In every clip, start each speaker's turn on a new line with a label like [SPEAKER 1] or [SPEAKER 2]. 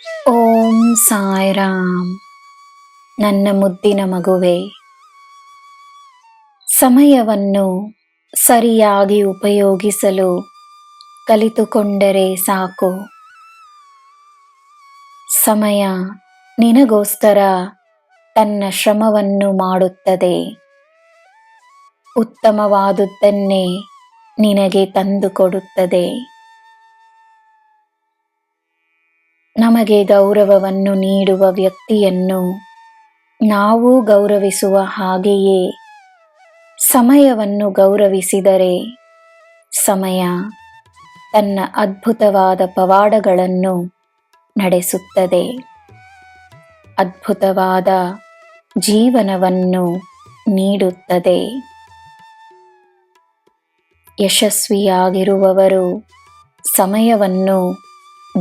[SPEAKER 1] ಓಂ ಸಾಯಿರಾಮ್. ನನ್ನ ಮುದ್ದಿನ ಮಗುವೆ, ಸಮಯವನ್ನು ಸರಿಯಾಗಿ ಉಪಯೋಗಿಸಲು ಕಲಿತುಕೊಂಡರೆ ಸಾಕು. ಸಮಯ ನಿನಗೋಸ್ಕರ ತನ್ನ ಶ್ರಮವನ್ನು ಮಾಡುತ್ತದೆ. ಉತ್ತಮವಾದುದನ್ನೇ ನಿನಗೆ ತಂದುಕೊಡುತ್ತದೆ. ನಮಗೆ ಗೌರವವನ್ನು ನೀಡುವ ವ್ಯಕ್ತಿಯನ್ನು ನಾವು ಗೌರವಿಸುವ ಹಾಗೆಯೇ ಸಮಯವನ್ನು ಗೌರವಿಸಿದರೆ ಸಮಯ ತನ್ನ ಅದ್ಭುತವಾದ ಪವಾಡಗಳನ್ನು ನಡೆಸುತ್ತದೆ. ಅದ್ಭುತವಾದ ಜೀವನವನ್ನು ನೀಡುತ್ತದೆ. ಯಶಸ್ವಿಯಾಗಿರುವವರು ಸಮಯವನ್ನು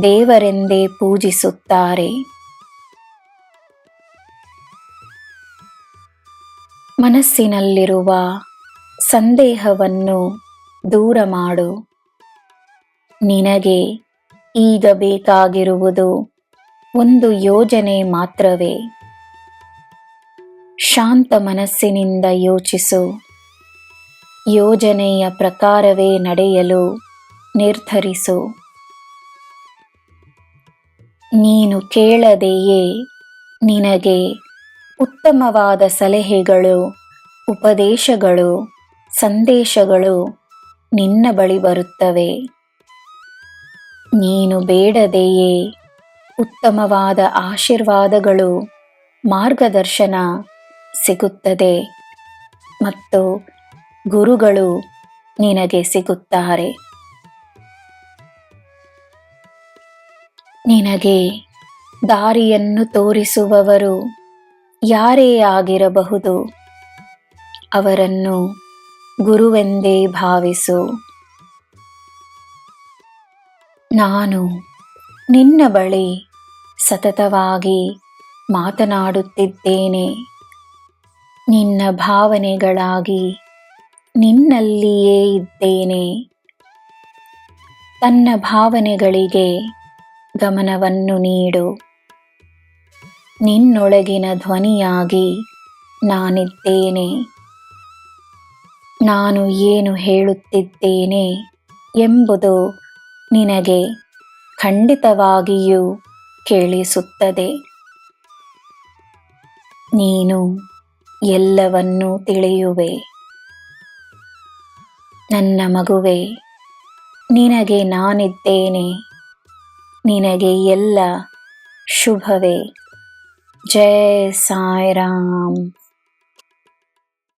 [SPEAKER 1] ದೇವರೆಂದೇ ಪೂಜಿಸುತ್ತಾರೆ. ಮನಸ್ಸಿನಲ್ಲಿರುವ ಸಂದೇಹವನ್ನು ದೂರ ಮಾಡು. ನಿನಗೆ ಈಗ ಬೇಕಾಗಿರುವುದು ಒಂದು ಯೋಜನೆ ಮಾತ್ರವೇ. ಶಾಂತ ಮನಸ್ಸಿನಿಂದ ಯೋಚಿಸು. ಯೋಜನೆಯ ಪ್ರಕಾರವೇ ನಡೆಯಲು ನಿರ್ಧರಿಸು. ನೀನು ಕೇಳದೆಯೇ ನಿನಗೆ ಉತ್ತಮವಾದ ಸಲಹೆಗಳು, ಉಪದೇಶಗಳು, ಸಂದೇಶಗಳು ನಿನ್ನ ಬಳಿ ಬರುತ್ತವೆ. ನೀನು ಬೇಡದೆಯೇ ಉತ್ತಮವಾದ ಆಶೀರ್ವಾದಗಳು, ಮಾರ್ಗದರ್ಶನ ಸಿಗುತ್ತದೆ ಮತ್ತು ಗುರುಗಳು ನಿನಗೆ ಸಿಗುತ್ತಾರೆ. ನಿನಗೆ ದಾರಿಯನ್ನು ತೋರಿಸುವವರು ಯಾರೇ ಆಗಿರಬಹುದು, ಅವರನ್ನು ಗುರುವೆಂದೇ ಭಾವಿಸು. ನಾನು ನಿನ್ನ ಬಳಿ ಸತತವಾಗಿ ಮಾತನಾಡುತ್ತಿದ್ದೇನೆ. ನಿನ್ನ ಭಾವನೆಗಳಾಗಿ ನಿನ್ನಲ್ಲಿಯೇ ಇದ್ದೇನೆ. ತನ್ನ ಭಾವನೆಗಳಿಗೆ ಗಮನವನ್ನು ನೀಡು. ನಿನ್ನೊಳಗಿನ ಧ್ವನಿಯಾಗಿ ನಾನಿದ್ದೇನೆ. ನಾನು ಏನು ಹೇಳುತ್ತಿದ್ದೇನೆ ಎಂಬುದು ನಿನಗೆ ಖಂಡಿತವಾಗಿಯೂ ಕೇಳಿಸುತ್ತದೆ. ನೀನು ಎಲ್ಲವನ್ನೂ ತಿಳಿಯುವೆ. ನನ್ನ ಮಗುವೆ, ನಿನಗೆ ನಾನಿದ್ದೇನೆ. ನಿನಗೆ ಎಲ್ಲ ಶುಭವೇ. ಜೈ ಸಾಯಿರಾಮ್.